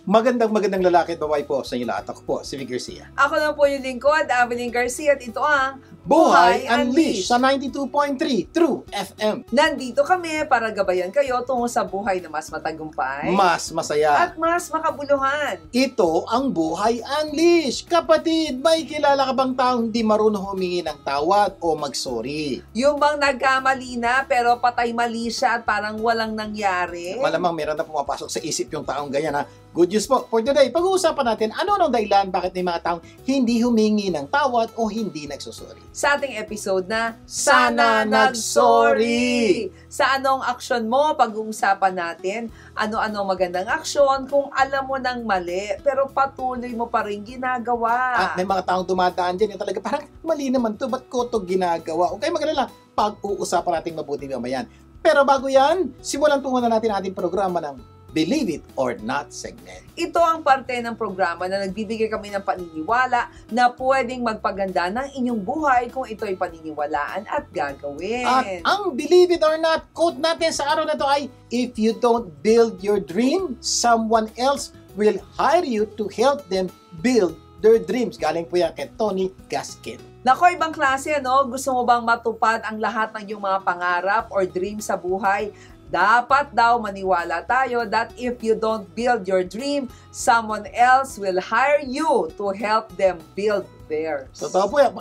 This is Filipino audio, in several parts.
Magandang lalaki at babae po sa inyo lahat. Ako po, si Vic Garcia. Ako na po yung lingkod, Evelyn Garcia, at ito ang Buhay Unleashed sa 92.3 True FM. Nandito kami para gabayan kayo tungo sa buhay na mas matagumpay, Mas masaya. at mas makabuluhan. Ito ang Buhay Unleashed. Kapatid, may kilala ka bang taong hindi marunong humingi ng tawad o mag-sorry? Yung bang nagkamali na pero patay mali siya at parang walang nangyari? Malamang meron na pumapasok sa isip yung taong ganyan ha. Good news po. For today, pag-uusapan natin ano ang dahilan bakit may mga taong hindi humingi ng tawad o hindi nagsusorry. Sa ating episode na Sana Nagsorry! Sa anong aksyon mo, pag-uusapan natin ano-ano magandang aksyon kung alam mo ng mali pero patuloy mo pa rin ginagawa. At may mga taong dumadaan dyan yung talaga parang mali naman to, ba't ko to ginagawa? Okay, mag-alala, pag-uusapan natin mabuti mamayan. Pero bago yan, simulan po muna natin ating programa ng Believe It or Not segment. Ito ang parte ng programa na nagbibigay kami ng paniniwala na pwedeng magpaganda ng inyong buhay kung ito'y paniniwalaan at gagawin. At ang Believe It or Not quote natin sa araw na to ay, if you don't build your dream, someone else will hire you to help them build their dreams. Galing po yan kay Tony Gaskin. Nako, ibang klase, ano? Gusto mo bang matupad ang lahat ng iyong mga pangarap or dreams sa buhay? Dapat daw maniwala tayo that if you don't build your dream, someone else will hire you to help them build theirs. Totoo po yan.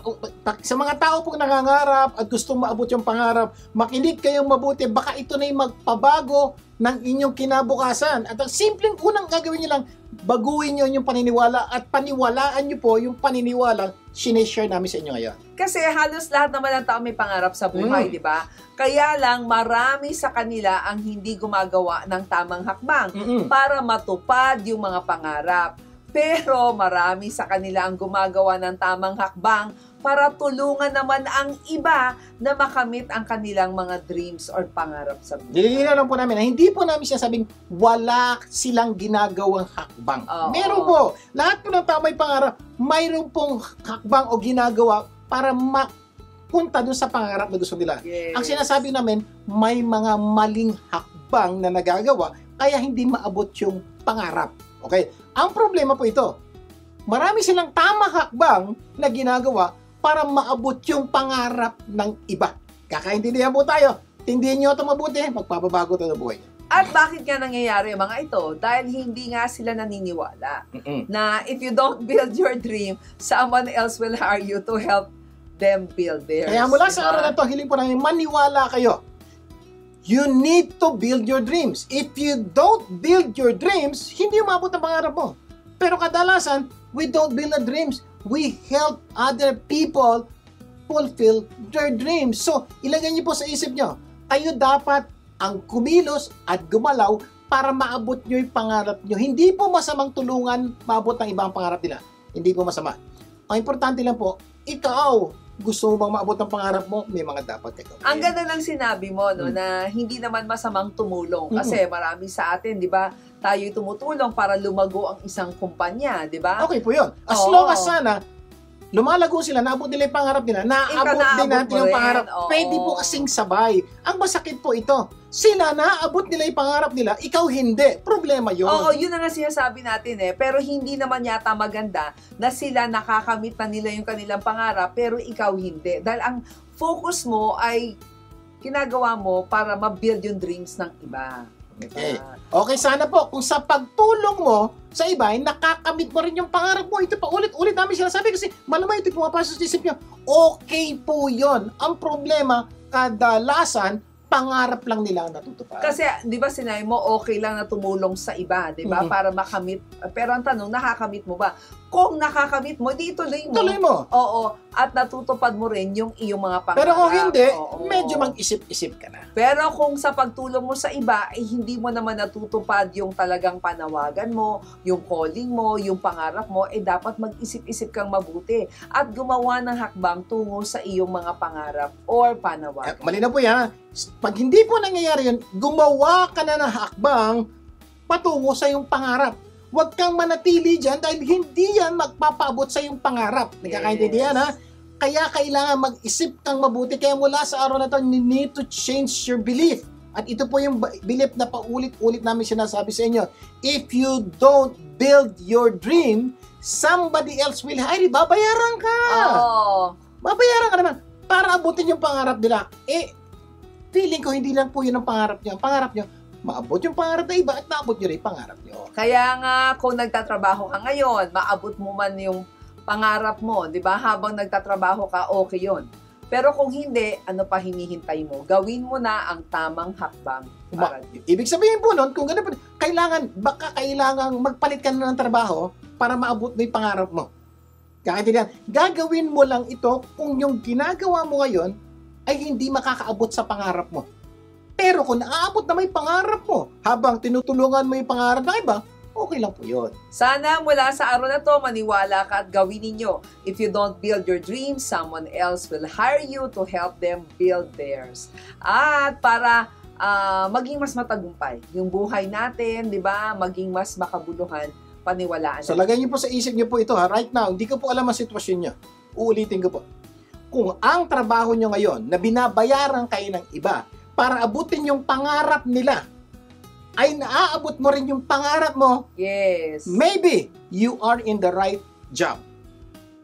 Sa mga tao pong nangangarap at gustong maabot yung pangarap, makinig kayong mabuti. Baka ito na yung magpabago ng inyong kinabukasan. At ang simpleng unang gagawin nyo lang, baguhin nyo yung paniniwala at paniwalaan nyo po yung paniniwalang sineshare namin sa inyo ngayon. Kasi halos lahat naman ng tao may pangarap sa buhay, di ba? Kaya lang marami sa kanila ang hindi gumagawa ng tamang hakbang para matupad yung mga pangarap. Pero marami sa kanila ang gumagawa ng tamang hakbang para tulungan naman ang iba na makamit ang kanilang mga dreams or pangarap sa buhay. Nililinaw lang po namin na hindi po namin sinasabing wala silang ginagawang hakbang. Meron po. Lahat po ng tao may pangarap, mayroon pong hakbang o ginagawa para mapunta dun sa pangarap na gusto nila. Yes. Ang sinasabi namin, may mga maling hakbang na nagagawa kaya hindi maabot yung pangarap. Okay? Ang problema po ito, marami silang tamang hakbang na ginagawa para maabot yung pangarap ng iba. Kakaintindihan po tayo. Tindihan nyo ito mabuti, magpapabago ito ng buhay. At bakit nga nangyayari ang mga ito? Dahil hindi nga sila naniniwala na if you don't build your dream, someone else will hire you to help them build theirs. Kaya mula sa araw na ito, hiling po namin maniwala kayo. You need to build your dreams. If you don't build your dreams, hindi umabot ang pangarap mo. Pero kadalasan, we don't build our dreams. We help other people fulfill their dreams. So, ilagay niyo po sa isip niyo, kayo dapat ang kumilos at gumalaw para maabot niyo yung pangarap niyo. Hindi po masamang tulungan maabot ng ibang pangarap nila. Hindi po masama. Ang importante lang po, ikaw, gusto mo bang maabot ang pangarap mo, may mga dapat kayo. Ang ganda ng sinabi mo, no, na hindi naman masamang tumulong. Kasi marami sa atin, di ba, tayo'y tumutulong para lumago ang isang kumpanya, di ba? Okay po yun. As long as sana, lumalago sila, naabot nila yung pangarap nila, naabot din natin yung pangarap. Pwede po kasing sabay. Ang masakit po ito, sila naabot nila yung pangarap nila, ikaw hindi. Problema yun. Oo, yun na nga sinasabi natin eh. Pero hindi naman yata maganda na sila nakakamit na nila yung kanilang pangarap, pero ikaw hindi. Dahil ang focus mo ay ginagawa mo para ma-build yung dreams ng iba. Okay. Okay, sana po, kung sa pagtulong mo sa iba, ay nakakamit mo rin yung pangarap mo. Ito pa, ulit-ulit namin sinasabi kasi malamang ito pumapasok sa isip nyo. Okay po yun. Ang problema, kadalasan, pangarap lang nila ang natutupad. Kasi, di ba sinabi mo, okay lang na tumulong sa iba, di ba? Para makamit. Pero ang tanong, nakakamit mo ba? Kung nakakamit mo, di ituloy mo. Tuloy mo. Oo. At natutupad mo rin yung iyong mga pangarap. Pero kung hindi, medyo mag-isip-isip ka na. Pero kung sa pagtulong mo sa iba, ay hindi mo naman natutupad yung talagang panawagan mo, yung calling mo, yung pangarap mo, eh dapat mag-isip-isip kang mabuti at gumawa ng hakbang tungo sa iyong mga pangarap or panawagan. Malinaw po yan. Pag hindi po nangyayari yun, gumawa ka na ng hakbang patungo sa iyong pangarap. Huwag kang manatili dyan dahil hindi yan magpapaabot sa iyong pangarap. Nagkakaintindihan ha? Kaya kailangan mag-isip kang mabuti. Kaya mula sa araw na ito, you need to change your belief. At ito po yung belief na paulit-ulit namin sinasabi sa inyo. If you don't build your dream, somebody else will hire you. Babayaran ka. Babayaran ka naman para abutin yung pangarap nila. Feeling ko hindi lang po yun ang pangarap nyo. Ang pangarap nyo, maabot yung pangarap na iba at maabot nyo rin yung pangarap nyo. Kaya nga, kung nagtatrabaho ka ngayon, maabot mo man yung pangarap mo, di ba? Habang nagtatrabaho ka, okay yun. Pero kung hindi, ano pa hinihintay mo? Gawin mo na ang tamang hakbang. Ibig sabihin po nun, kung gano'n, baka kailangan magpalit ka na ng trabaho para maabot mo yung pangarap mo. Kaya gagawin mo lang ito kung yung ginagawa mo ngayon ay hindi makakaabot sa pangarap mo. Pero kung naaabot na may pangarap mo, habang tinutulungan mo yung pangarap ng iba, okay lang po yun. Sana mula sa araw na to, maniwala ka at gawin ninyo. If you don't build your dreams, someone else will hire you to help them build theirs. At para maging mas matagumpay yung buhay natin, di ba? Maging mas makabuluhan, paniwalaan. So lagay niyo po sa isip niyo po ito, ha? Right now, hindi ko po alam ang sitwasyon niyo. Uulitin ko po. Kung ang trabaho niyo ngayon na binabayaran kayo ng iba para abutin yung pangarap nila, ay naaabot mo rin yung pangarap mo, yes, maybe you are in the right job.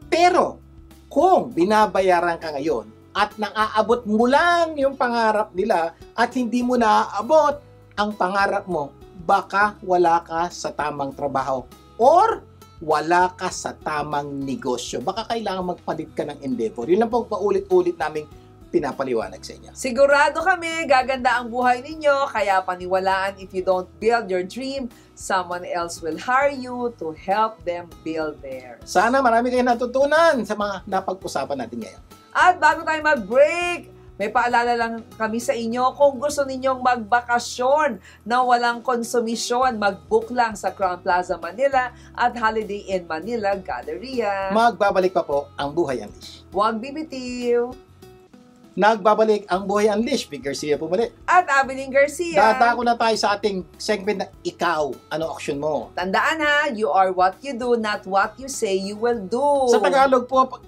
Pero, kung binabayaran ka ngayon at naaabot mo lang yung pangarap nila at hindi mo naaabot ang pangarap mo, baka wala ka sa tamang trabaho or wala ka sa tamang negosyo. Baka kailangan magpalit ka ng endeavor. Yun lang po paulit-ulit naming pinapaliwanag sa inyo. Sigurado kami, gaganda ang buhay ninyo, kaya paniwalaan, if you don't build your dream, someone else will hire you to help them build theirs. Sana marami kayong natutunan sa mga napag-usapan natin ngayon. At bago tayo mag-break, may paalala lang kami sa inyo, kung gusto ninyong magbakasyon na walang konsumisyon, mag-book lang sa Crown Plaza Manila at Holiday Inn Manila Galleria. Magbabalik pa po ang Buhay Unleash. Huwag bibitiw. Nagbabalik ang Buhay Unleash. Big Garcia po muli. At Abilene Garcia. Dadako na tayo sa ating segment na Ikaw, Ano Action Mo? Tandaan ha, you are what you do, not what you say you will do. Sa Tagalog po,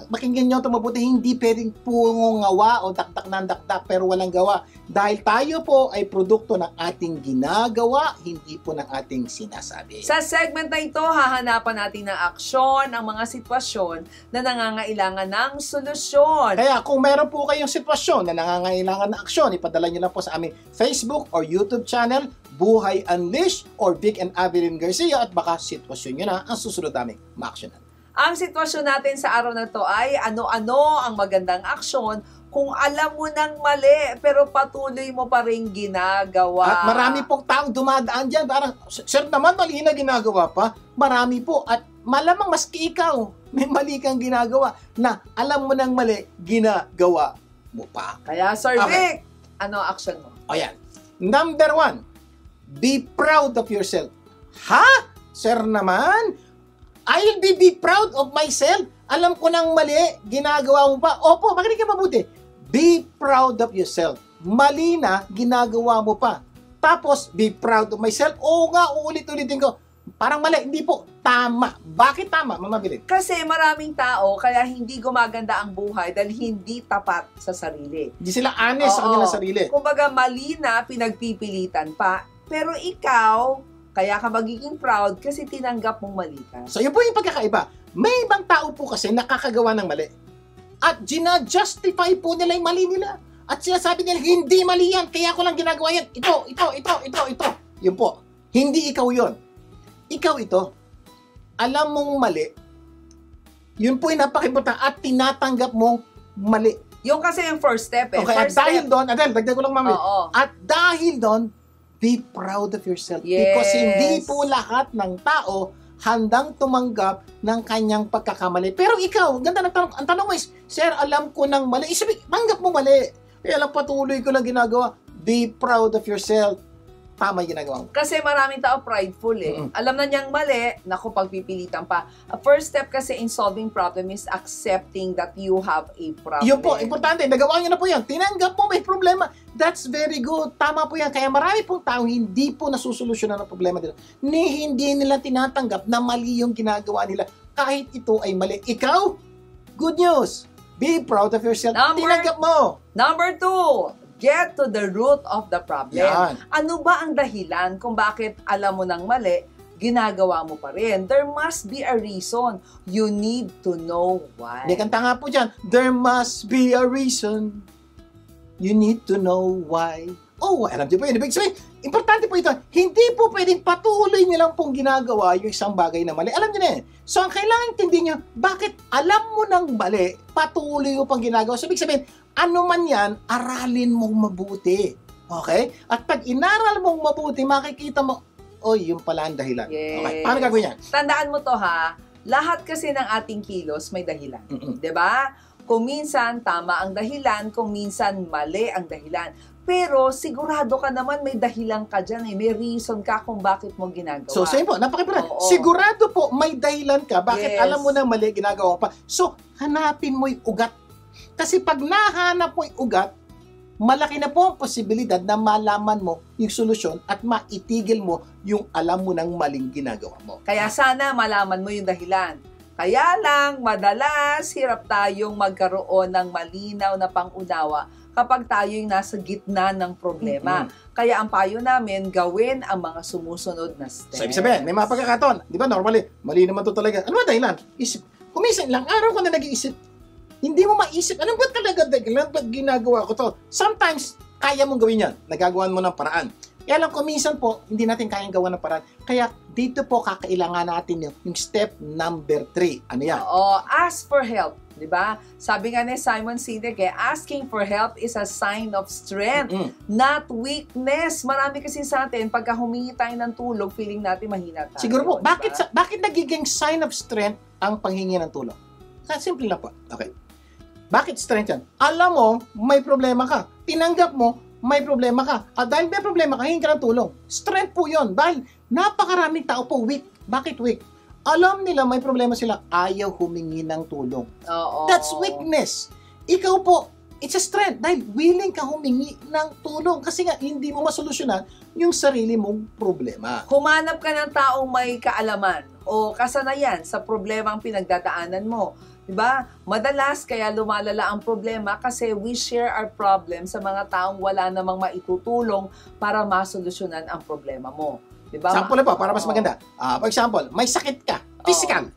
makinggan nyo ito mabuti, hindi pwedeng pungawa o dakdak ng dakdak pero walang gawa. Dahil tayo po ay produkto ng ating ginagawa, hindi po ng ating sinasabi. Sa segment na ito, hahanapan natin ng aksyon ang mga sitwasyon na nangangailangan ng solusyon. Kaya kung meron po kayong sitwasyon na nangangailangan ng aksyon, ipadala nyo lang po sa aming Facebook or YouTube channel, Buhay Unleash or Vic and Abilene Garcia, at baka sitwasyon nyo na ang susunod naming ma-actionan. Ang sitwasyon natin sa araw na to ay ano-ano ang magandang aksyon kung alam mo nang mali pero patuloy mo pa rin ginagawa. At marami pong taong dumadaan dyan. Parang, sir naman, mali na ginagawa pa. Marami po. At malamang maski ikaw, may mali kang ginagawa na alam mo nang mali, ginagawa mo pa. Kaya, Sir Vic, ano action mo? O yan. Number 1, be proud of yourself. Ha? Sir naman? I'll be proud of myself. Alam ko nang mali, ginagawa mo pa. Opo, makinig ka mabuti. Be proud of yourself. Mali na, ginagawa mo pa. Tapos, be proud of myself. Oo nga, uulit-ulitin ko. Parang mali, hindi po. Tama. Bakit tama, Mama Bilit? Kasi maraming tao, kaya hindi gumaganda ang buhay dahil hindi tapat sa sarili. Hindi sila honest sa kanilang sarili. Kumbaga, mali na, pinagpipilitan pa. Pero ikaw, kaya ka magiging proud kasi tinanggap mong mali ka. So, yun po yung pagkakaiba. May ibang tao po kasi nakakagawa ng mali. At gina-justify po nila yung mali nila. At sinasabi nila, hindi mali yan, kaya ko lang ginagawa yan. Ito. Yun po. Hindi ikaw yon. Ikaw ito. Alam mong mali. Yun po yung napakimportant at tinatanggap mong mali. Yung kasi yung first step eh. Okay, first at dahil doon, dagdag ko lang mami. Oo. At dahil doon, be proud of yourself. Yes. Because hindi po lahat ng tao handang tumanggap ng kanyang pagkakamali. Pero ikaw, ganda ng tanong. Ang tanong mo is, sir, alam ko ng mali. Isabi, tanggap mo mali. Kaya lang patuloy ko lang ginagawa. Be proud of yourself. Tama yung ginagawa mo. Kasi maraming tao prideful eh. Alam na niyang mali, naku, pagpipilitan pa. A first step kasi in solving problem is accepting that you have a problem. Yun po, importante. Nagawa niyo na po yan. Tinanggap mo may problema. That's very good. Tama po yan. Kaya marami pong tao hindi po nasusolusyonan ang problema nila. Hindi nila tinatanggap na mali yung ginagawa nila. Kahit ito ay mali. Ikaw, good news. Be proud of yourself. Tinanggap mo. Number 2, get to the root of the problem. Yan. Ano ba ang dahilan kung bakit alam mo ng mali, ginagawa mo pa rin. There must be a reason. You need to know why. May kanta nga po dyan, there must be a reason. You need to know why. Oh, alam niyo po yun. Ibig sabihin, importante po ito, hindi po pwedeng patuloy niyo lang pong ginagawa yung isang bagay na mali. Alam niyo na yan. So, ang kailangan intindihin niyo, bakit alam mo ng mali, patuloy mo pang ginagawa. So, ibig sabihin, ano man yan, aralin mong mabuti. Okay? At pag inaral mong mabuti, makikita mo, oy, yung pala ang dahilan. Yes. Okay, paano gagawin yan? Tandaan mo to ha, lahat kasi ng ating kilos may dahilan. 'Di ba? Kung minsan tama ang dahilan, kung minsan mali ang dahilan. Pero sigurado ka naman may dahilan ka dyan may reason ka kung bakit mo ginagawa. So, same po, napakipura. Sigurado po may dahilan ka, bakit alam mo na mali, ginagawa pa. So, hanapin mo yung ugat. Kasi pag nahanap mo yung ugat, malaki na po ang posibilidad na malaman mo yung solusyon at maitigil mo yung alam mo ng maling ginagawa mo. Kaya sana malaman mo yung dahilan. Kaya lang, madalas, hirap tayong magkaroon ng malinaw na pangunawa kapag tayo'y nasa gitna ng problema. Kaya ang payo namin, gawin ang mga sumusunod na steps. So, ibig sabihin, may mga pagkakataon. Di ba, normally, mali naman to talaga. Ano ba dahilan? Isip. Kumisan lang, araw ko na nag-iisip. Hindi mo maisip, anong ba't talaga dahilan? Ba't ginagawa ko to? Sometimes, kaya mong gawin yan. Nagagawan mo ng paraan. Kaya lang, kuminsan po, hindi natin kayang gawa ng paraan. Kaya, dito po kakailangan natin yung step number 3. Ano yan? Oo, ask for help. Diba? Sabi nga ni Simon Sinek, asking for help is a sign of strength, not weakness. Marami kasi sa atin, pagka humingi tayo ng tulong, feeling natin mahina tayo. Siguro po, bakit nagiging sign of strength ang panghingi ng tulong? Simple lang po. Okay. Bakit strength yan? Alam mo, may problema ka. Tinanggap mo, may problema ka. At dahil may problema ka, hingi ka ng tulong. Strength po yun. Dahil napakaraming tao po weak. Bakit weak? Alam nila may problema sila, ayaw humingi ng tulong. Oo. That's weakness. Ikaw po, it's a strength dahil willing ka humingi ng tulong kasi nga hindi mo masolusyonan yung sarili mong problema. Humanap ka ng taong may kaalaman o kasanayan sa problemang pinagdadaanan mo. Diba? Madalas kaya lumalala ang problema kasi we share our problem sa mga taong wala namang maitutulong para masolusyonan ang problema mo. Diba? Sample na po, para mas maganda. For example, may sakit ka, physical.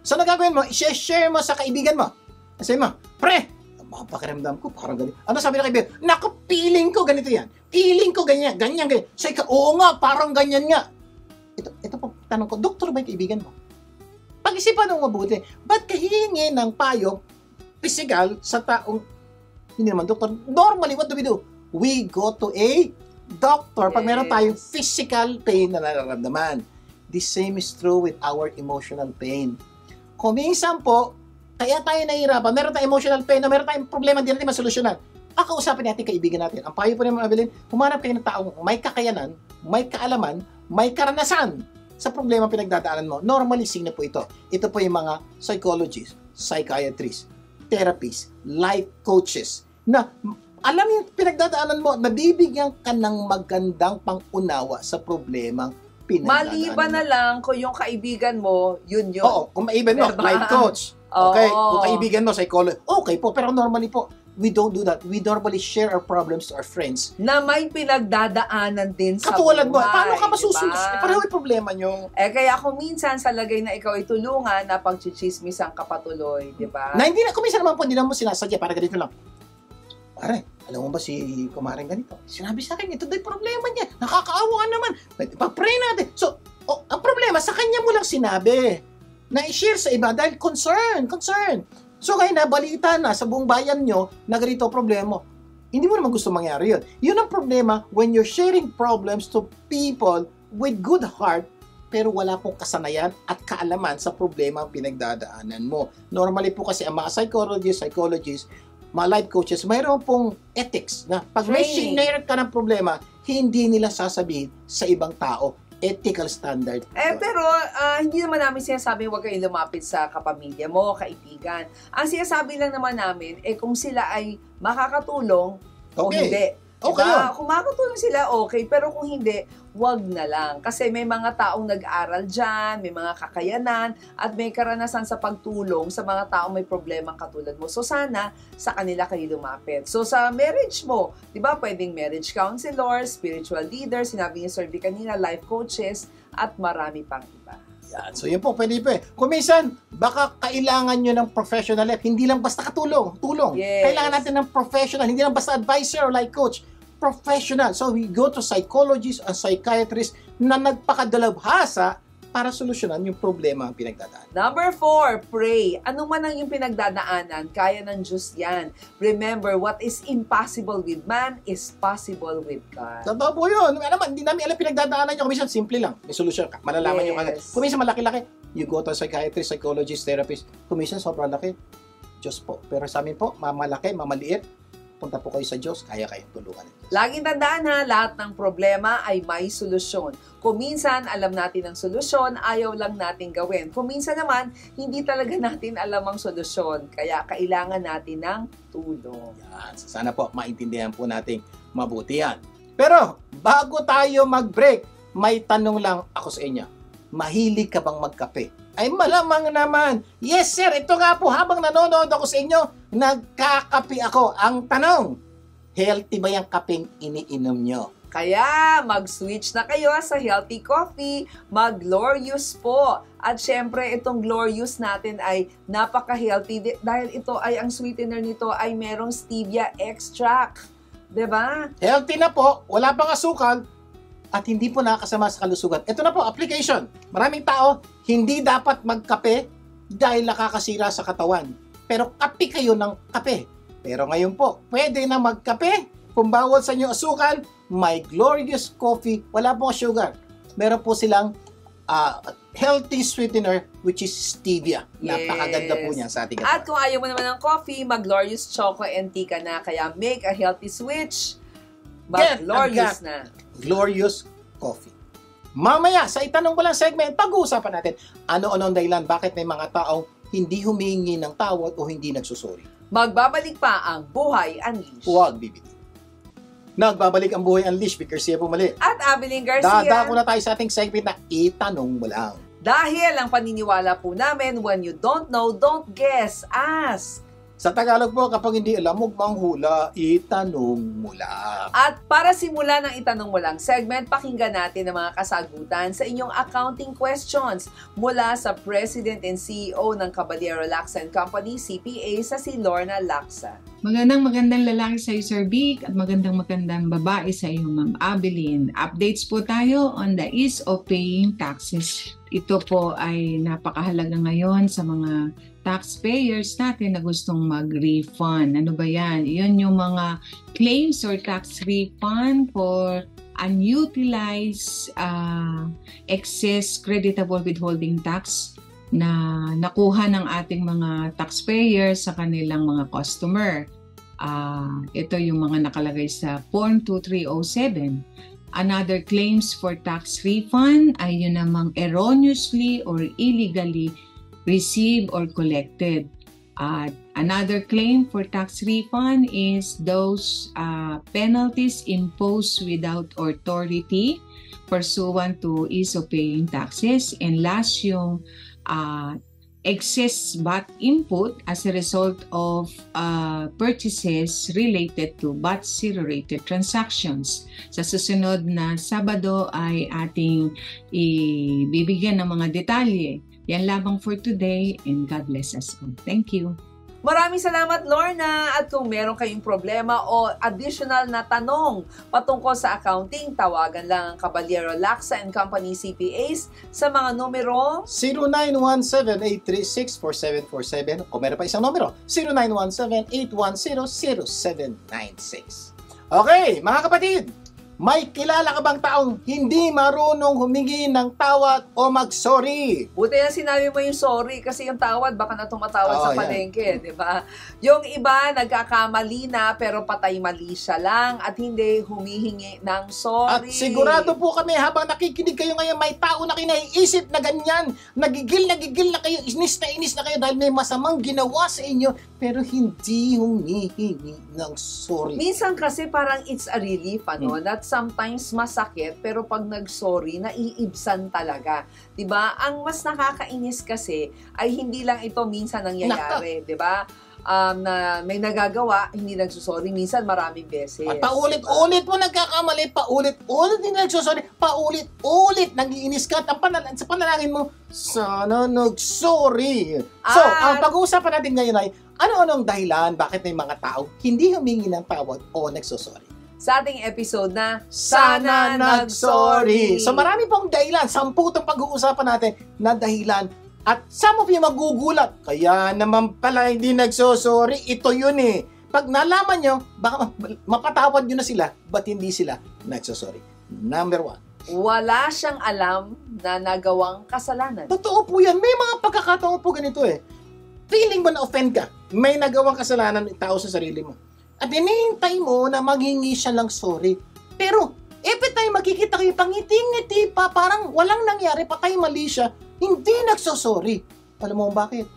So, nagagawin mo, i-share mo sa kaibigan mo. Sabi mo, pre, pakiramdam ko, parang ganito. Ano sabi ng kaibigan? Naku, feeling ko ganito yan. Feeling ko ganyan, ganyan. So, oo nga, parang ganyan nga. Ito po, tanong ko, doktor ba yung kaibigan mo? Pag-isipan mo mabuti, ba't ka hihingi ng payo physical sa taong, hindi naman doktor, normally, what do we do? We go to a doctor pag meron tayong physical pain na nararamdaman. The same is true with our emotional pain. Kung minsan po, kaya tayo nahihirapan, meron tayong emotional pain na meron tayong problema hindi natin masolusyonan. Kausapin natin kaibigan natin. Ang payo po naman Abilin, humanap kayo ng taong may kakayanan, may kaalaman, may karanasan sa problema pinagdadaanan mo. Normally, sino po ito? Ito po yung mga psychologists, psychiatrists, therapists, life coaches na alam yung pinagdadaanan mo, nabibigyan ka ng magandang pangunawa sa problemang pinagdadaanan. Maliban na lang kung yung kaibigan mo, yun. Oo, kung maiban mo, life coach. Okay, kung kaibigan mo, psychologist. Okay po, pero normally po, we don't do that. We normally share our problems to our friends. Na may pinagdadaanan din sa katulad mo, buhay. paano ka masusunod? Diba? Pareho yung problema nyo. Kaya kung minsan sa lagay na ikaw ay tulungan na pagchichismisan ka patuloy, di ba? Na hindi na, kung minsan naman po, hindi naman mo sinasadya, para ganito lang. Pare, alam mo ba si kumaring ganito? Sinabi sa akin, ito daw yung problema niya. Nakakaawa naman. Pag-pray natin. So, ang problema, sa kanya mo lang sinabi. Na i-share sa iba dahil concern. So, kaya nabalita na sa buong bayan nyo na ganito problema. Hindi mo naman gusto mangyari yun. Yun ang problema when you're sharing problems to people with good heart pero wala pong kasanayan at kaalaman sa problema ang pinagdadaanan mo. Normally po kasi ang mga psychologists, mga life coaches, mayroon pong ethics na pag may share ka ng problema, hindi nila sasabihin sa ibang tao. Ethical standard. Pero hindi naman namin sinasabi huwag kayong lumapit sa kapamilya mo, kaibigan. Ang sinasabi lang naman namin, kung sila ay makakatulong o hindi. Okay. Diba? Kung makakatulong sila, okay. Pero kung hindi, wag na lang. Kasi may mga taong nag-aral dyan, may mga kakayanan, at may karanasan sa pagtulong sa mga taong may problemang katulad mo. So sana, sa kanila kayo lumapit. So sa marriage mo, di ba, pwedeng marriage counselor, spiritual leader, sinabi ni Sir V kanina, life coaches, at marami pang iba. Yan. So yun po, pwede po eh. Kung minsan, baka kailangan nyo ng professional help. Hindi lang basta tulong. Yes. Kailangan natin ng professional, hindi lang basta advisor or like coach. Professional. So we go to psychologists and psychiatrists na nagpakadalabhasa para solusyonan yung problema ang pinagdadaan. Number 4, pray. Ano man ang yung pinagdadaanan, kaya ng Diyos yan. Remember, what is impossible with man is possible with God. Totoo po yun. Hindi namin alam pinagdadaanan nyo. Kung minsan, simple lang. May solusyon ka. Malalaman nyo kagad. Kung minsan, malaki-laki. You go to a psychiatrist, psychologist, therapist. Kung minsan, sobrang laki. Diyos po. Pero sa amin po, mamalaki, mamaliit. Punta po kayo sa Diyos, kaya kayong tulungan. Laging tandaan ha, lahat ng problema ay may solusyon. Kung minsan alam natin ang solusyon, ayaw lang natin gawin. Kung minsan naman, hindi talaga natin alam ang solusyon. Kaya kailangan natin ng tulong. Yan. Sana po maintindihan po nating mabuti yan. Pero bago tayo mag-break, may tanong lang ako sa inyo. Mahilig ka bang magkape? Ay malamang naman. Yes sir, ito nga po habang nanonood ako sa inyo, nagkakape ako. Ang tanong, healthy ba yung kapeng iniinom nyo? Kaya mag-switch na kayo sa healthy coffee, mag-Glorious po. At syempre, itong Glorious natin ay napaka-healthy dahil ito ay ang sweetener nito ay merong stevia extract. 'Di ba? Healthy na po, wala pang asukal, at hindi po nakakasama sa kalusugan. Ito na po, application. Maraming tao, hindi dapat magkape dahil nakakasira sa katawan. Pero kape kayo ng kape. Pero ngayon po, pwede na magkape. Kung bawal sa inyo asukal, may Glorious Coffee, wala pong sugar. Meron po silang healthy sweetener, which is stevia. Yes. Napakaganda po niyan sa ating katawan. At kung ayaw mo naman ng coffee, mag-Glorious Choco and Tea ka na. Kaya make a healthy switch. Mag-Glorious na. Glorious Coffee. Mamaya, sa itanong mo lang segment, pag-uusapan natin ano-ano ang dahilan bakit may mga taong hindi humingi ng tawad o hindi nagsusuri. Magbabalik pa ang Buhay Unleashed. Huwag bibili. Nagbabalik ang Buhay Unleashed, Vic Garcia po mali. At Abilene Garcia. Dadako na tayo sa ating segment na itanong mo lang. Dahil ang paniniwala po namin, when you don't know, don't guess, ask. Sa Tagalog po, kapag hindi alam, huwag manghula, itanong mo lang. At para simulan ng Itanong Mo Lang segment, pakinggan natin ang mga kasagutan sa inyong accounting questions mula sa President and CEO ng Caballero Lacsa & Company, CPA, sa si Lorna Lacsa. Magandang lalaki sa iyo, Sir Vic, at magandang babae sa iyo, Ma'am Abilene. Updates po tayo on the ease of paying taxes. Ito po ay napakahalaga ngayon sa mga taxpayers natin na gustong mag-refund. Ano ba yan? Yun yung mga claims or tax refund for unutilized excess creditable withholding tax na nakuha ng ating mga taxpayers sa kanilang mga customer. Ito yung mga nakalagay sa Form 2307. Another claims for tax refund ay yun namang erroneously or illegally received or collected. Another claim for tax refund is those penalties imposed without authority pursuant to ease of paying taxes. And last yung excess VAT input as a result of purchases related to VAT zero-rated transactions. Sa susunod na Sabado ay ating ibibigyan ng mga detalye. Yan lamang for today, and God bless us all. Thank you. Maraming salamat, Lorna! At kung meron kayong problema o additional na tanong patungkol sa accounting, tawagan lang ang Caballero Lacsa & Company CPAs sa mga numero 0917-836-4747 o meron pa isang numero, 0917-810-0796. Okay, mga kapatid! May kilala ka bang taong hindi marunong humingi ng tawad o mag-sorry? Buti na sinabi mo yung sorry kasi yung tawad baka na tumatawad sa palengke, di ba? Yung iba nagkakamali na pero patay mali siya lang at hindi humihingi ng sorry. At sigurado po kami habang nakikinig kayo ngayon, may tao na kinaiisip na ganyan. Nagigil na kayo, inis na kayo dahil may masamang ginawa sa inyo pero hindi humihingi ng sorry. Minsan kasi parang it's a relief, ano? That sometimes masakit, pero pag nag-sorry, naiibsan talaga. 'Di ba? Ang mas nakakainis kasi ay hindi lang ito minsan nangyayari, 'di ba? na may nagagawa, hindi nagsusorry. Minsan maraming beses. At paulit-ulit mo nagkakamali, paulit-ulit hindi nagsusorry, paulit-ulit nag-iinis ka at sa panalangin mo, sana nagsorry. So, ang pag-uusapan natin ngayon ay, ano-anong dahilan bakit may mga tao hindi humingi ng tawad o nagsusorry? Sa ating episode na Sana Nagsorry. So marami pong dahilan, 10 itong pag-uusapan natin na dahilan. At some of you magugulat, kaya naman pala hindi nagsosorry, ito yun eh. Pag nalaman nyo, baka mapatawad nyo na sila, ba't hindi sila nagsosorry? Number 1. Wala siyang alam na nagawang kasalanan. Totoo po yan, may mga pagkakataon po ganito eh. Feeling mo na offend ka, may nagawang kasalanan ng tao sa sarili mo. At hinihintay mo na maghingi siya lang sorry. Pero, every time makikita kayo, pangiti-ngiti pa, parang walang nangyari, patay mali siya, hindi nagsosorry. Alam mo bakit?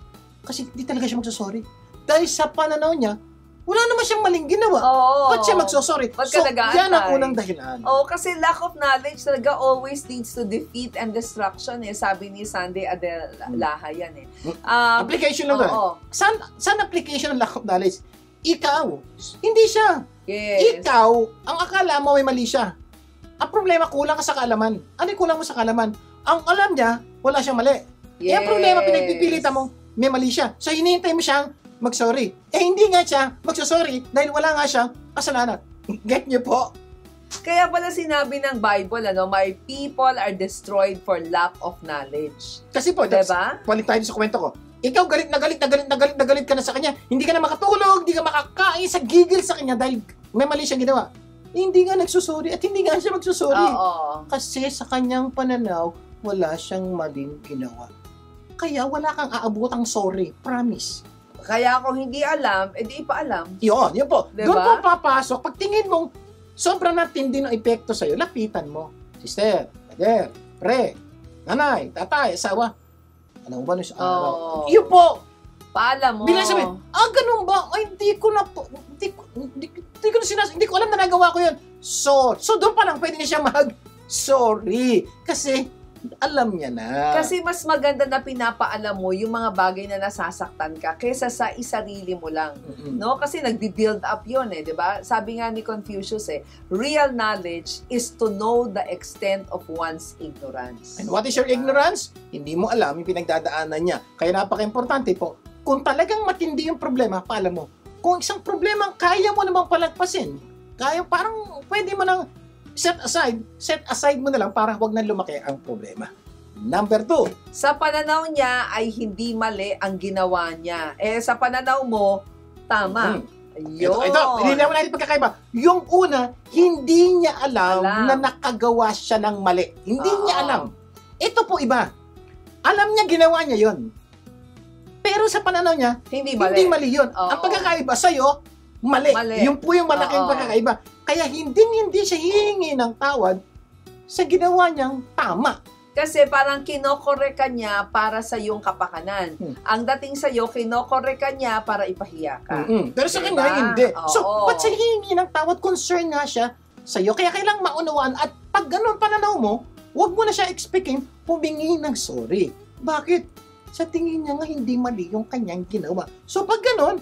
Kasi hindi talaga siya magsosorry. Dahil sa pananaw niya, wala naman siyang maling ginawa. Ba't siya magsosorry? So, yan ang unang dahilan. Kasi lack of knowledge talaga always leads to defeat and destruction eh. Sabi ni Sunday Adelaha yan eh. Application lang ba? Saan application ng lack of knowledge? Ikaw, hindi siya. Yes. Ikaw, ang akala mo may mali siya. Ang problema, kulang ka sa kaalaman. Ano yung kulang mo sa kaalaman? Ang alam niya, wala siyang mali. Yes. Ang problema, pinagpipilitan mo, may mali siya. So, hinihintay mo siyang mag-sorry. Hindi nga siya mag-sorry dahil wala nga siyang kasalanan. Get niyo po? Kaya pala sinabi ng Bible, my people are destroyed for lack of knowledge. Kasi po, diba? Balik tayo sa kwento ko. Ikaw galit ka na sa kanya. Hindi ka na makatulog, hindi ka makakain, sa gigil sa kanya dahil may mali siyang ginawa. Hindi nga nagsusorry at hindi nga siya magsusorry. Kasi sa kanyang pananaw, wala siyang maling ginawa. Kaya wala kang aabotang sorry. Promise. Kaya kung hindi alam, edi ipaalam. Yun po. Diba? Doon po papasok. Pag tingin mong sobrang natindi ng epekto sa'yo, lapitan mo. Sister, brother, pre, nanay, tatay, asawa. Alam mo ba sa araw? Yun po. Paalam mo. Bilang sabihin, ganun ba? Ay, hindi ko alam na nagawa ko yun. So doon pa lang pwede na siya mag-sorry. Kasi alam niya na. Kasi mas maganda na pinapaalam mo yung mga bagay na nasasaktan ka kaysa sa isarili mo lang. No? Kasi nagbi-build up yun eh, di ba? Sabi nga ni Confucius real knowledge is to know the extent of one's ignorance. And what is your ignorance? Hindi mo alam yung pinagdadaanan niya. Kaya napaka-importante po, kung talagang matindi yung problema, paalam mo. Kung isang problema, kaya mo namang palagpasin. Parang pwede mo nang set aside mo na lang para wag na lumaki ang problema. Number 2. Sa pananaw niya ay hindi mali ang ginawa niya. Sa pananaw mo, tama. Yun. Ito, hindi naman natin pagkakaiba. Yung una, hindi niya alam na nakagawa siya ng mali. Hindi niya alam. Ito po iba. Alam niya ginawa niya yon. Pero sa pananaw niya, hindi mali yun. Ang pagkakaiba sa'yo, mali. Yun po yung malaking pagkakaiba. Kaya hindi siya hihingi ng tawad sa ginawa niyang tama. Kasi parang kinokore ka niya para sa iyong kapakanan. Ang dating sa iyo, kinokore ka niya para ipahiya ka. Pero sa kanya, hindi. So, ba't siya hihingi ng tawad? Concern nga siya sa iyo. Kaya kailangang maunawaan. At pag ganun pananaw mo, huwag mo na siya expecting humingi ng sorry. Bakit? Sa tingin niya nga hindi mali yung kanyang ginawa. So, pag ganun,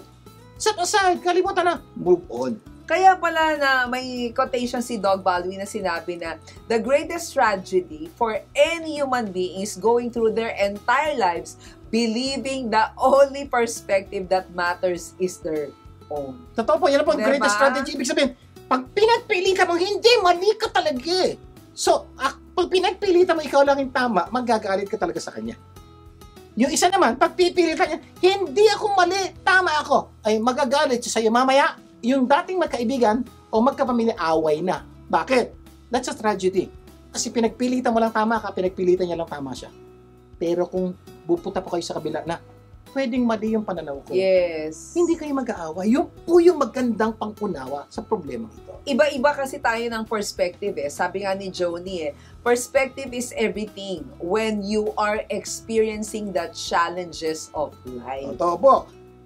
set aside, kalimutan na, move on. Kaya pala na may quotation si Doug Baldwin na sinabi na the greatest tragedy for any human being is going through their entire lives believing the only perspective that matters is their own. Totoo po, yan po ang greatest strategy. Ibig sabihin, pag pinagpilitan mo, hindi, mali ka talaga eh. So, pag pinagpilitan mo, ikaw lang yung tama, magagalit ka talaga sa kanya. Yung isa naman, pag pipilitan niya, hindi ako mali, tama ako, ay magagalit siya sa'yo. Mamaya, yung dating magkaibigan o magkapamilya, away na. Bakit? That's a tragedy. Kasi pinagpilitan mo lang tama ka, pinagpilitan niya lang tama siya. Pero kung pupunta po kayo sa kabila na, pwedeng mali yung pananaw ko. Yes. Hindi kayo mag-aaway. Yung po yung magandang pangunawa sa problema ito. Iba-iba kasi tayo ng perspective eh. Sabi nga ni Joni perspective is everything when you are experiencing the challenges of life. Totoo po.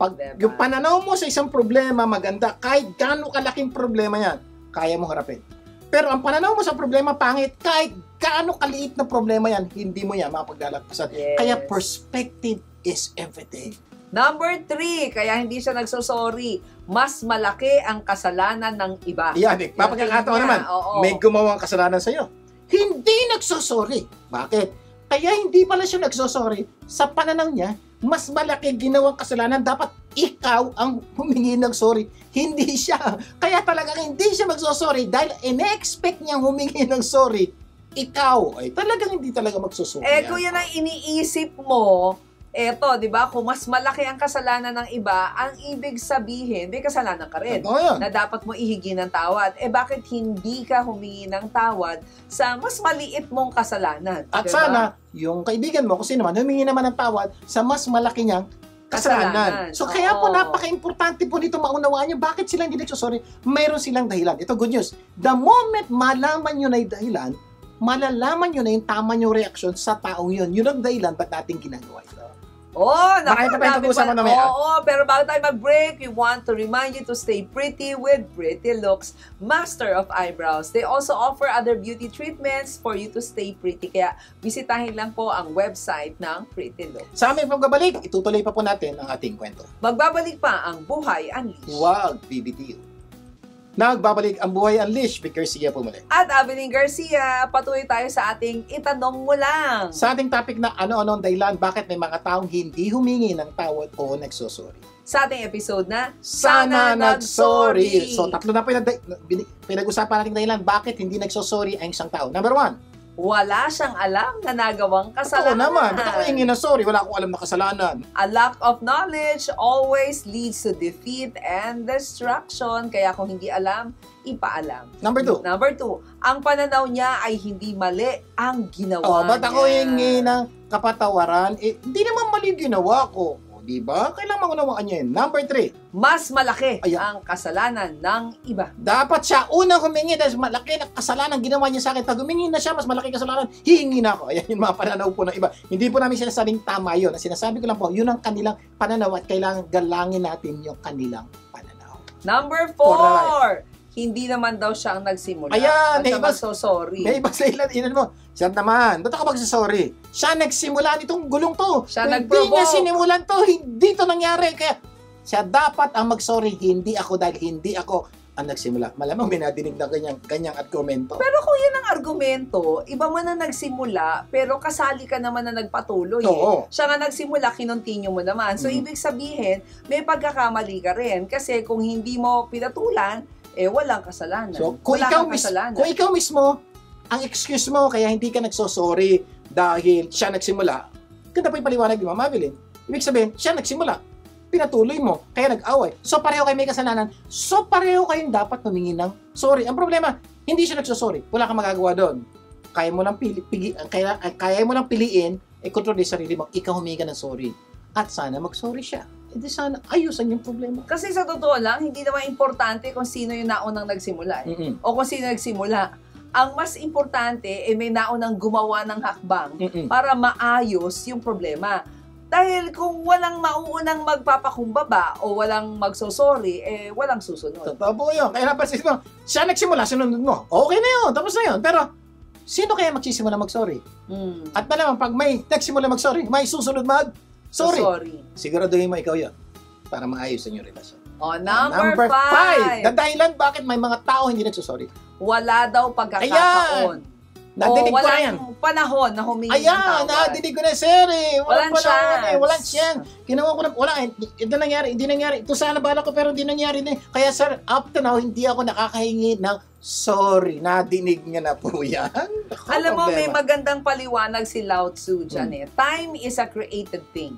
Pag yung pananaw mo sa isang problema maganda, kahit gaano kalaking problema yan, kaya mo harapin. Pero ang pananaw mo sa problema pangit, kahit gaano kaliit na problema yan, hindi mo yan mapaglalagpasan. Yes. Kaya perspective is everything. Number 3, kaya hindi siya nagsosorry, mas malaki ang kasalanan ng iba. Yan, papagkakataon naman, may gumawang kasalanan sa'yo. Hindi nagsosorry. Bakit? Kaya hindi pala siya nagsosorry. Sa pananaw niya, mas malaki ginawang kasalanan. Dapat ikaw ang humingi ng sorry. Hindi siya. Kaya talagang hindi siya magsosorry dahil in-expect niyang humingi ng sorry. Ikaw ay talagang hindi talaga magsosorry. Kung yan ang iniisip mo, eto, di ba, kung mas malaki ang kasalanan ng iba, ang ibig sabihin, may kasalanan ka rin na dapat mo ihigi ng tawad. Bakit hindi ka humingi ng tawad sa mas maliit mong kasalanan? At diba? Sana, yung kaibigan mo, kasi naman, humingi naman ng tawad sa mas malaki niyang kasalanan. So, kaya po, napaka-importante po nito maunawaan nyo, bakit sila hindi nagsosorry? Mayroon silang dahilan. Ito, good news. The moment malaman nyo na yung dahilan, malalaman nyo na yung tama nyo reaksyon sa taong yun. Yun ang dahilan ba't natin ginagawa ito. Naku, pero bago tayo mag-break, we want to remind you to stay pretty with Pretty Looks, Master of Eyebrows. They also offer other beauty treatments for you to stay pretty. Kaya bisitahin lang po ang website ng Pretty Looks. Sa aming pagbabalik, itutuloy pa po natin ang ating kwento. Magbabalik pa ang Buhay Unleashed. Wag BBTU. Nagbabalik ang Buhay Unleashed, Vic Garcia po muli. At Avelyn Garcia, patuloy tayo sa ating Itanong Mo Lang. Sa ating topic na ano-ano ang dahilan, bakit may mga taong hindi humingi ng tawad o nagsosorry. Sa ating episode na, Sana Nagsorry. So, tatlo na pinag-usapan natin dahilan, bakit hindi nagsosorry ang isang tao. Number 1. Wala siyang alam na nagawang kasalanan. Oo naman. Ba't ako hingin na sorry? Wala akong alam na kasalanan. A lack of knowledge always leads to defeat and destruction. Kaya kung hindi alam, ipaalam. Number 2. Number 2. Ang pananaw niya ay hindi mali ang ginawa niya. Ba't ako hingi ng kapatawaran? Hindi naman mali ginawa ko. Diba? Kailangan maunawaan niya yun. Number 3. Mas malaki ang kasalanan ng iba. Dapat siya unang humingi dahil malaki na kasalanan ginawa niya sa akin. Pag humingi na siya, mas malaki kasalanan, hihingi na ako. Ayan yung mga pananaw po ng iba. Hindi po namin sinasabing tama yun. Sinasabi ko lang po, yun ang kanilang pananaw at kailangan galangin natin yung kanilang pananaw. Number 4. Hindi naman daw siya ang nagsimula. Ayan, may iba, sorry. May iba sa ilan mo. Siya naman, ba't ako magsasorry? Siya nagsimula nitong gulong to. Siya hindi niya sinimulan to, hindi to nangyari. Kaya siya dapat ang magsorry, hindi ako dahil hindi ako ang nagsimula. Malamang may nadinig na ganyang argumento. Pero kung yun ang argumento, iba man na nagsimula, pero kasali ka naman na nagpatuloy. Siya nga nagsimula, kinontinue mo naman. So, ibig sabihin, may pagkakamali ka rin. Kasi kung hindi mo pinatulan, walang kasalanan. So, kung ikaw mismo, ang excuse mo kaya hindi ka nagsosorry dahil siya nagsimula, ganda po yung paliwanag ni Mama Avelyn. Ibig sabihin, siya nagsimula. Pinatuloy mo, kaya nag-away. So, pareho kayo may kasalanan. So, pareho kayong dapat humingi ng sorry. Ang problema, hindi siya nagsosorry. Wala kang magagawa doon. Kaya mo lang piliin, kontrolin sarili mo. Ikaw humingi ka ng sorry. At sana mag-sorry siya. Hindi sana ayusan yung problema. Kasi sa totoo lang, hindi naman importante kung sino yung naunang nagsimula. O kung sino nagsimula. Ang mas importante, may naunang gumawa ng hakbang para maayos yung problema. Dahil kung walang mauunang magpapakumbaba o walang magsosorry, walang susunod. Totoo po yun. Kaya napansin mo, siya nagsimula, sunod mo. Okay na yun, tapos na yun. Pero, sino kaya magsisimula mag-sorry? At malamang, pag may nagsimula mag-sorry, may susunod mag-sorry. Siguraduhin mo ikaw yun para maayos ang iyong relasyon. Number 5. Dahilan bakit may mga tao hindi nagsusorry. Wala daw pagkakataon. Nadinig ko na yan. Walang panahon na humingi ng tawad. Nadinig ko na, sir. Walang chance. Walang chance. Ginawa ko na, hindi nangyari. Ito sana bala ko pero hindi nangyari na. Kaya sir, up to now, hindi ako nakakahingi ng sorry. Nadinig niya na po yan. Alam mo, may magandang paliwanag si Lao Tzu dyan Time is a created thing.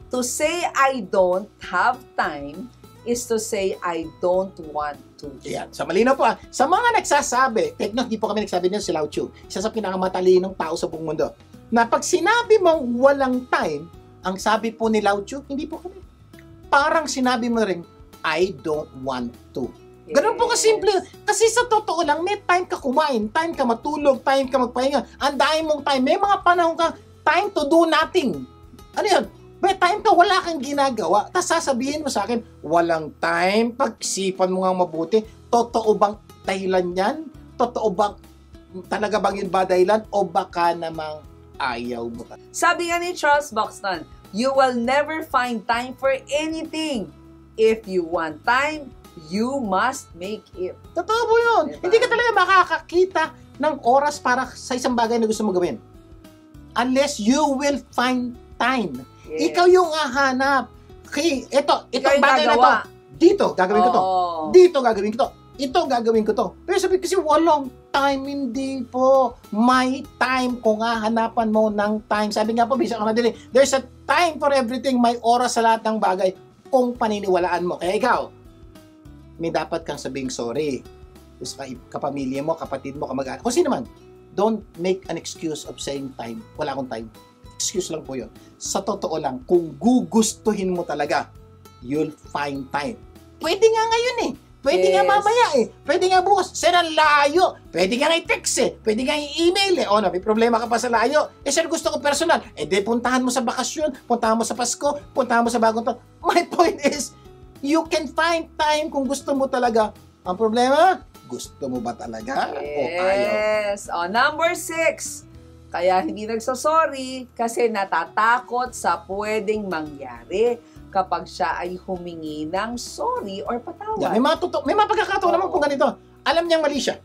To say I don't have time is to say I don't want to. Yan. Sa malinaw po sa mga nagsasabi, take note, di po kami nagsabi niyo si Lao Tzu, isa sa pinakamatalinong tao sa buong mundo, na pag sinabi mong walang time, ang sabi po ni Lao Tzu, hindi po kami. Parang sinabi mo rin, I don't want to. Ganun po kasimple. Kasi sa totoo lang, may time ka kumain, time ka matulog, time ka magpahinga, ang dahil mong time, may mga panahon ka, time to do nothing. Ano yun? May time ka, wala kang ginagawa. Tapos sasabihin mo sa akin, walang time, pag-isipan mo nga mabuti, totoo bang dahilan yan? Totoo bang, talaga bang yun ba dahilan? O baka namang ayaw mo ka? Sabi nga ni Charles Buxton, You will never find time for anything. If you want time, you must make it. Totoo po yun. Diba? Hindi ka talaga makakakita ng oras para sa isang bagay na gusto mo gawin. Unless you will find time. Yes. Ikaw yung hahanap. Okay, itong yung bagay na to. gagawa. Dito, gagawin ko to. Oo. Dito, gagawin ko to. Ito, gagawin ko to. Pero sabi kasi walang time, hindi po. May time kung hahanapan mo ng time. Sabi nga po, bisa ka madali. There's a time for everything. May oras sa lahat ng bagay kung paniniwalaan mo. Kaya ikaw, may dapat kang sabing sorry. Sa kapamilya mo, kapatid mo, kamag-anak. Kung sino man, don't make an excuse of saying time. Wala akong time. Excuse lang po yun. Sa totoo lang, kung gugustuhin mo talaga, you'll find time. Pwede nga ngayon eh. Pwede nga mamaya eh. Pwede nga bukas. Sir, ang layo. Pwede nga i-text eh. Pwede nga i-email eh. O na, may problema ka pa sa layo. Eh, sir, gusto ko personal. Eh, di, puntahan mo sa bakasyon. Puntahan mo sa Pasko. Puntahan mo sa bagong taon. My point is, you can find time kung gusto mo talaga. Ang problema, gusto mo ba talaga? O ayaw? Yes. O, number 6. Kaya hindi nagsasorry kasi natatakot sa pwedeng mangyari kapag siya ay humingi ng sorry or patawad. Yeah, may mga pagkakataon naman po ganito. Alam niyang mali siya.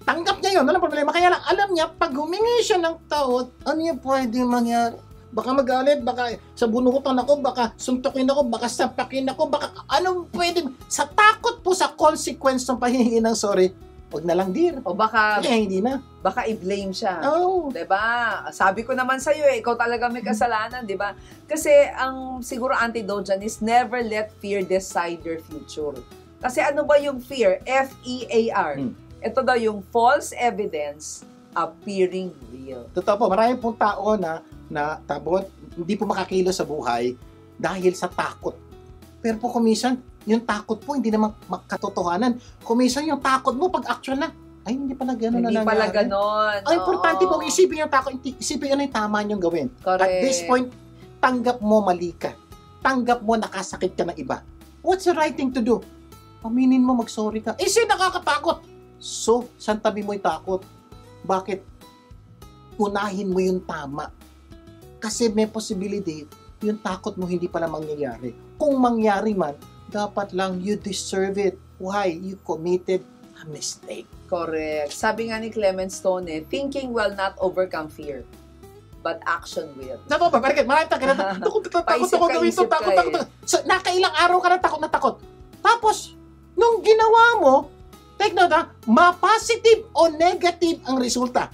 Tanggap niya yun, walang problema. Kaya lang, alam niya, pag humingi siya ng tawad, ano yung pwede mangyari? Baka magalit, baka sa bunutan ako, baka suntukin ako, baka sapakin ako, baka anong pwede. Sa takot po sa consequence ng pahihingi ng sorry, wag na lang dear. O baka, hindi na. baka i-blame siya. Oh. 'Di ba? Sabi ko naman sa iyo, ikaw talaga may kasalanan, 'di ba? Kasi ang siguro antidote dyan is never let fear decide your future. Kasi ano ba yung fear? F-E-A-R. Ito daw yung false evidence appearing real. Totoo po, marami pong tao na tabot, hindi po makakilos sa buhay dahil sa takot. Pero po kumisan, yung takot po hindi naman makatotohanan. Kumisan yung takot mo pag actual na, ay hindi pala gano'n na Hindi nangyari. pala ganon. Ang importante Oo. po, isipin yung takot, isipin ano yung tama niyong gawin. Correct. At this point, tanggap mo mali ka. Tanggap mo nakasakit ka ng iba. What's the right thing to do? Aminin mo, mag-sorry ka. Eh, siya nakakatakot. So, saan tabi mo yung takot? Bakit? Unahin mo yung tama. Kasi may possibility, yung takot mo hindi pala mangyayari. Kung mangyari man, dapat lang you deserve it. Why? You committed a mistake. Correct. Sabi nga ni Clement Stone, thinking will not overcome fear, but action will. Saan ba? Bakit? Marami takot Paisip ako ka, gawin ito. isip ka Takot. So, nakailang araw ka na takot. Tapos, nung ginawa mo, take note ha, ma-positive o negative ang resulta.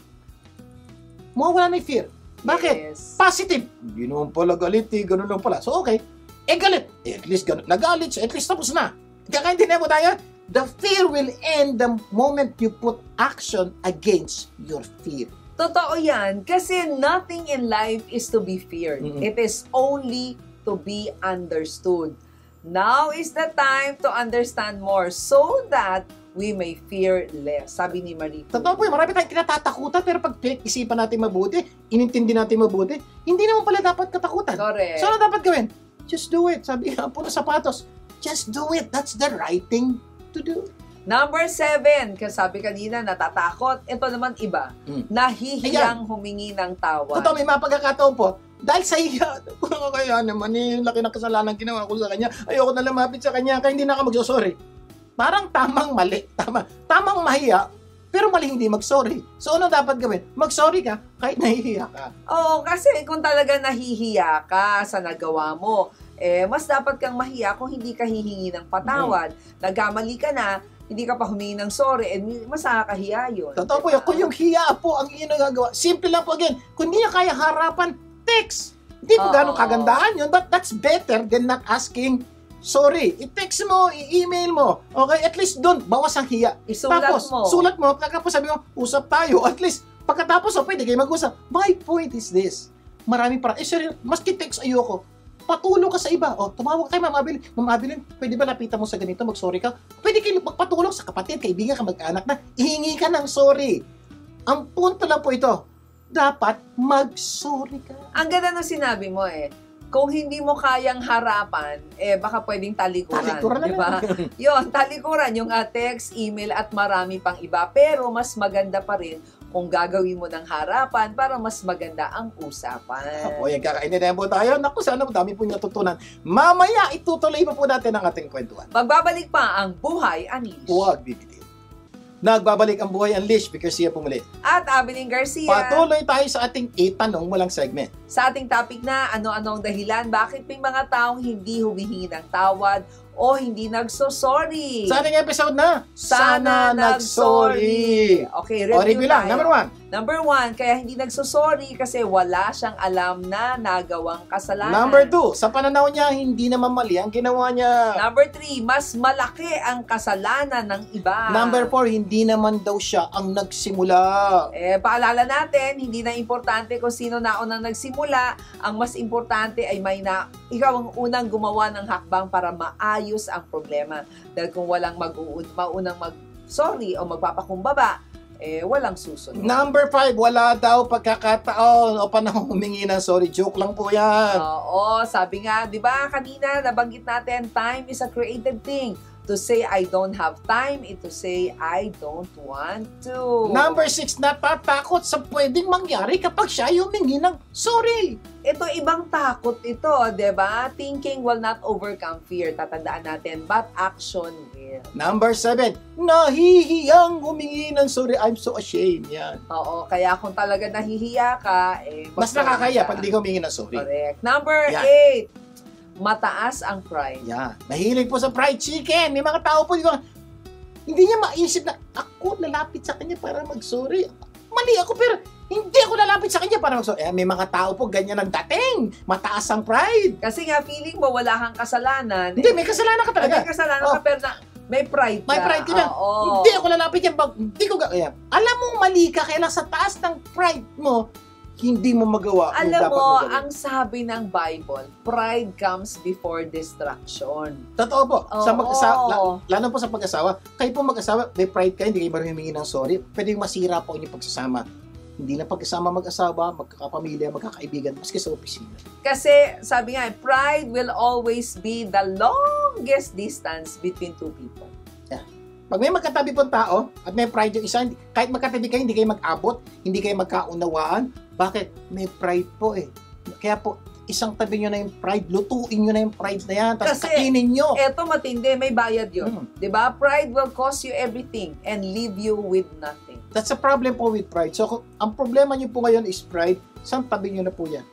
Mawawala na yung fear. Bakit? Yes. Positive. Hindi naman pala galit eh, ganun lang pala. So, okay. Galit. At least ganun. Nagalit siya. At least tapos na. Kakaintindihan mo tayo? The fear will end the moment you put action against your fear. Totoo yan. Kasi nothing in life is to be feared. Mm-mm. It is only to be understood. Now is the time to understand more so that we may fear less. Sabi ni Marie. Totoo po yun. Marami tayong kinatatakutan pero pag isipan natin mabuti, inintindi natin mabuti, hindi naman pala dapat katakutan. Correct. So, ano dapat gawin? Just do it. Sabi nga po ng sapatos, just do it. That's the right thing to do. Number 7, kasi sabi kanina, natatakot. Ito naman iba. Nahihiyang humingi ng tawad. Totoo, may mga pagkakataon po, dahil sa iya, kaya naman yung laki ng kasalanan ginawa ko sa kanya, ayoko na lumapit sa kanya, kaya hindi na ako magsosorry. Parang tamang mali, tamang mahiya, pero mali hindi mag-sorry. So, ano dapat gawin? Mag-sorry ka kahit nahihiya ka. Oo, kasi kung talaga nahihiya ka sa nagawa mo, mas dapat kang mahiya kung hindi ka hihingi ng patawad. Nagkamali ka na, hindi ka pa humingi ng sorry, mas nakakahiya yun. Totoo po yun. Kung yung hiya po ang iyong nagagawa, simple lang po again. Kung hindi niya kaya harapan, text. Hindi po ganun kagandahan yun, but that's better than not asking sorry. I-text mo, i-email mo. Okay? At least doon, bawas ang hiya. Isulat Tapos, mo. sulat mo. Tapos sabi mo, usap tayo. At least, pagkatapos, pwede kayo mag-usap. My point is this. Marami para. Sir, maski text ayoko. Patulong ka sa iba. O, tumawag kay Ma'am Abilin. Ma'am Abilin, pwede ba lapitan mo sa ganito, mag-sorry ka? Pwede kayo magpatulong sa kapatid, kaibigan ka, mag-anak na. Ihingi ka ng sorry. Ang punto lang po ito, dapat mag-sorry ka. Ang ganda ng sinabi mo kung hindi mo kayang harapan, baka pwedeng talikuran. Talikuran na diba? Yun, talikuran, yung text, email, at marami pang iba. Pero mas maganda pa rin kung gagawin mo ng harapan para mas maganda ang usapan. O yan, kakainin po tayo. Naku, sana dami po natutunan. Mamaya, itutuloy pa po natin ang ating kwentuhan. Magbabalik pa ang Buhay Unleashed. Huwag bibitin. Nagbabalik ang Buhay Unleashed, Garcia pumuli. At Abiling Garcia. Patuloy tayo sa ating itanong mo lang segment. Sa ating topic na ano-ano ang dahilan bakit may mga taong hindi humihingi ng tawad o hindi nagsosorry. Sa ating episode na, Sana nagsorry. Okay, review lang. tayo. Number 1, kaya hindi nagsosorry kasi wala siyang alam na nagawang kasalanan. Number 2, sa pananaw niya, hindi naman mali ang ginawa niya. Number 3, mas malaki ang kasalanan ng iba. Number 4, hindi naman daw siya ang nagsimula. Paalala natin, hindi na importante kung sino naunang nagsimula. Ang mas importante ay ikaw ang unang gumawa ng hakbang para maayos ang problema. Dahil kung walang maunang mag-sorry o magpapakumbaba, walang susunod. Number 5, wala daw pagkakataon o panahon humingi ng sorry. Joke lang po yan. Oo, sabi nga, di ba kanina nabanggit natin, time is a created thing. To say I don't have time, to say I don't want to. Number 6, natatakot sa pwedeng mangyari kapag siya humingi ng sorry. Ito, ibang takot ito, di ba? Thinking will not overcome fear. Tatandaan natin, but action will. Number 7, nahihiyang humingi ng sorry. I'm so ashamed. Yan. Oo, kaya kung talaga nahihiya ka, mas nakakaya pag di ka humingi ng sorry. Correct. Number 8, mataas ang pride. Yan. Mahilig po sa fried chicken. May mga tao po hindi niya maisip na ako lalapit sa kanya para mag-sorry. Mali ako pero hindi ako lalapit sa kanya para mag-sorry. May mga tao po ganyan ang dating. Mataas ang pride. Kasi nga feeling mo wala kang kasalanan. Hindi, may kasalanan ka talaga. May kasalanan ka pero may pride ka. May pride ka na. Hindi ako lalapit yan. Hindi ko gagawin. Alam mo mali ka kaya lang sa taas ng pride mo, hindi mo magawa ang dapat mo mo gawin. Ang sabi ng Bible, pride comes before distraction. Totoo po. Lalo po sa pag-asawa, kayo po mag-asawa, may pride kayo, hindi kayo marunong humingi ng sorry, pwede masira po ang inyong pagsasama. Hindi na pagkasama mag-asawa, magkakapamilya, magkakaibigan, maski sa opisina. Kasi, sabi nga, pride will always be the longest distance between two people. Pag may magkatabi pong tao at may pride yung isa, kahit magkatabi kayo, hindi kayo mag-abot, hindi kayo magkaunawaan. Bakit? May pride po Kaya po, isang tabi nyo na yung pride, lutuin nyo na yung pride na yan, tapos kainin nyo. Eto matindi, may bayad yun. Diba? Pride will cost you everything and leave you with nothing. That's a problem po with pride. So, ang problema nyo po ngayon is pride, isang tabi nyo na po yan.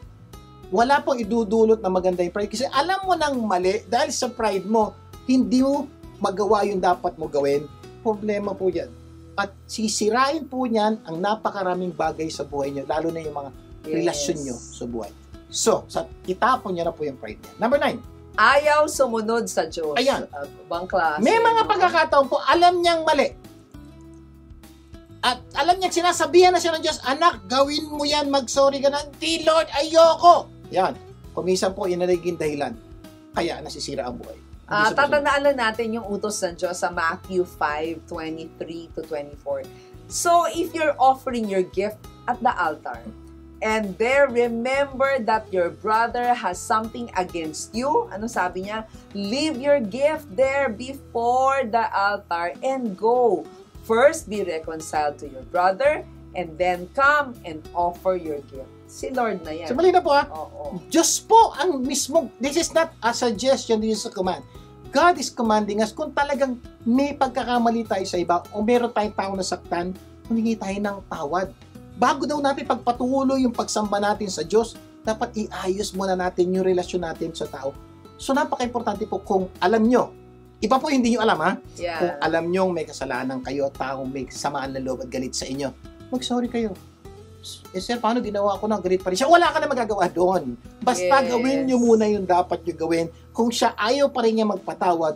Wala pong idudulot na maganda yung pride. Kasi alam mo nang mali, dahil sa pride mo, hindi mo magawa yung dapat mo gawin, problema po yan. At sisirain po niyan ang napakaraming bagay sa buhay niyo, lalo na yung mga relasyon niyo sa buhay. So, itapon niya na po yung pride niya. Number 9. Ayaw sumunod sa Diyos. Ayan. Bang klase. May mga pagkakataon po, alam niyang mali. At alam niyang sinasabihan na siya ng Diyos, anak, gawin mo yan, mag-sorry ka na. Hindi, Lord, ayoko. Yan. Kumisan po, yun na naging dahilan. Kaya nasisira ang buhay. Tatandaan lang natin yung utos ng Diyos sa Matthew 5:23-24. So, if you're offering your gift at the altar, and there remember that your brother has something against you, ano sabi niya? Leave your gift there before the altar and go. First, be reconciled to your brother, and then come and offer your gift. Si Lord na yan. So, mali na po Oo. Diyos po ang mismo, this is not a suggestion, this is a command. God is commanding us, kung talagang may pagkakamali tayo sa iba, o meron tayong tao na saktan, humingi tayo ng tawad. Bago daw natin pagpatuloy yung pagsamba natin sa Diyos, dapat iayos muna natin yung relasyon natin sa tao. So, napaka-importante po kung alam nyo, iba po hindi nyo alam Yeah. kung alam nyo may kasalanan kayo, taong may samaan na loob at galit sa inyo, mag-sorry kayo. Sir, paano ginawa ko na galit pa rin siya? Wala ka na magagawa doon. Basta gawin nyo muna yung dapat nyo gawin. Kung siya ayaw pa rin niya magpatawad,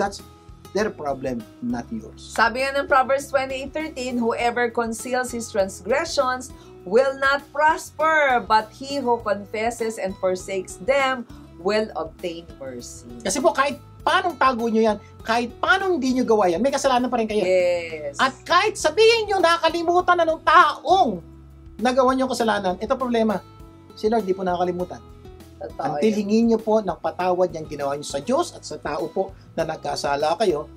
that's their problem, not yours. Sabi nga ng Proverbs 28:13, whoever conceals his transgressions will not prosper, but he who confesses and forsakes them will obtain mercy. Kasi po, kahit paano tago nyo yan, kahit paano hindi nyo gawa yan, may kasalanan pa rin kayo. Yes. At kahit sabihin nyo, nakakalimutan na ng taong nagawa nyo kasalanan, ito problema. Si Lord, di po nakakalimutan. Totoo Until yan. hingin nyo po ng patawad yung ginawa nyo sa Diyos at sa tao po na nagkasala kayo,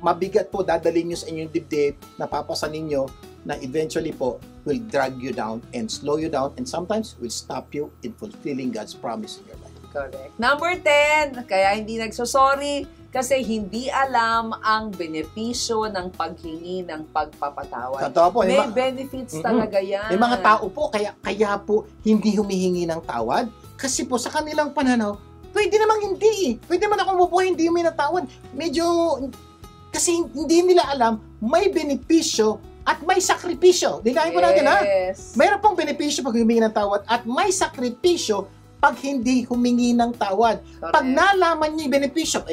mabigat po dadalhin nyo sa inyong dibdib, napapasanin nyo, na eventually po will drag you down and slow you down and sometimes will stop you in fulfilling God's promise in your life. Correct. Number 10, kaya hindi nagsosorry kasi hindi alam ang benepisyo ng paghingi ng pagpapatawad. Totoo po. May benefits talaga yan. May mga tao po, kaya po hindi humihingi ng tawad kasi po sa kanilang pananaw, pwede namang hindi eh. Pwede naman akong bubuhay, hindi humingi ng tawad. Medyo, kasi hindi nila alam, may benepisyo at may sakripisyo. Dilahin po natin ha. Mayroon pong benepisyo pag humingi ng tawad at may sakripisyo pag hindi humingi ng tawad. Correct. Pag nalaman niyo yung benepisyo,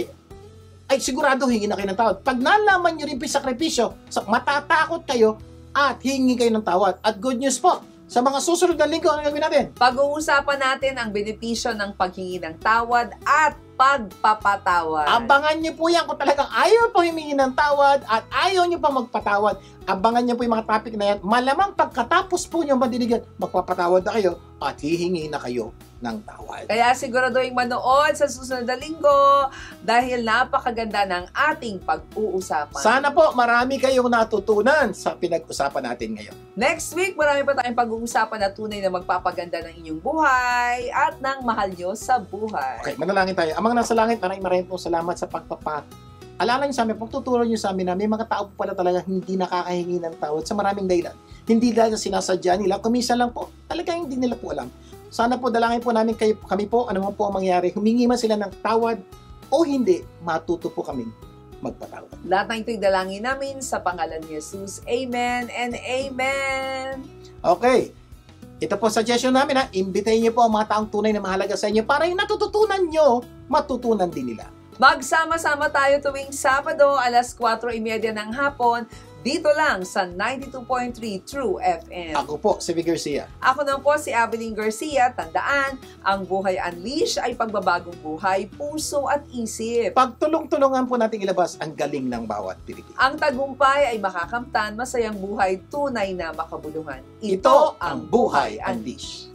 ay sigurado hingi na kayo ng tawad. Pag nalaman niyo rin po yung sakripisyo, matatakot kayo at hingi kayo ng tawad. At good news po, sa mga susunod na linggo, ano gagawin natin? Pag-uusapan natin ang benepisyo ng paghingi ng tawad at pagpapatawad. Abangan niyo po yan kung talagang ayaw po humingi ng tawad at ayaw niyo pa magpatawad. Abangan niyo po yung mga topic na yan. Malamang pagkatapos po niyo madiligan, magpapatawad na kayo at hihingi na kayo ng tawad. Kaya siguraduhin manood sa susunod na linggo dahil napakaganda ng ating pag-uusapan. Sana po marami kayong natutunan sa pinag-usapan natin ngayon. Next week, marami pa tayong pag-uusapan na tunay na magpapaganda ng inyong buhay at ng mahal nyo sa buhay. Okay, manalangin tayo. Amang nasa langit, maraming pong salamat sa alala niyo sa amin, pagtuturo niyo sa amin na may mga tao po pala talaga hindi nakakahingi ng tawad sa maraming dahilan. Hindi dahil sa sinasadya nila, kumisa lang po, talagang hindi nila po alam. Sana po dalangin po namin kami po, ano man po ang mangyari, humingi man sila ng tawad o hindi, matuto po kaming magpatawad. Lahat ng ito'y dalangin namin sa pangalan ni Jesus. Amen and amen. Okay. Ito po suggestion namin ha, imbitahin niyo po ang mga taong tunay na mahalaga sa inyo para yung natututunan nyo, matutunan din nila. Magsama-sama tayo tuwing Sabado, alas 4:30 ng hapon, dito lang sa 92.3 True FM. Ako po, si Vic Garcia. Ako naman po si Abilene Garcia. Tandaan, ang Buhay Unleash ay pagbabagong buhay, puso at isip. Pagtulong-tulungan po natin ilabas ang galing ng bawat Pilipino. Ang tagumpay ay makakamtan, masayang buhay, tunay na makabuluhan. Ito ang Buhay Unleash.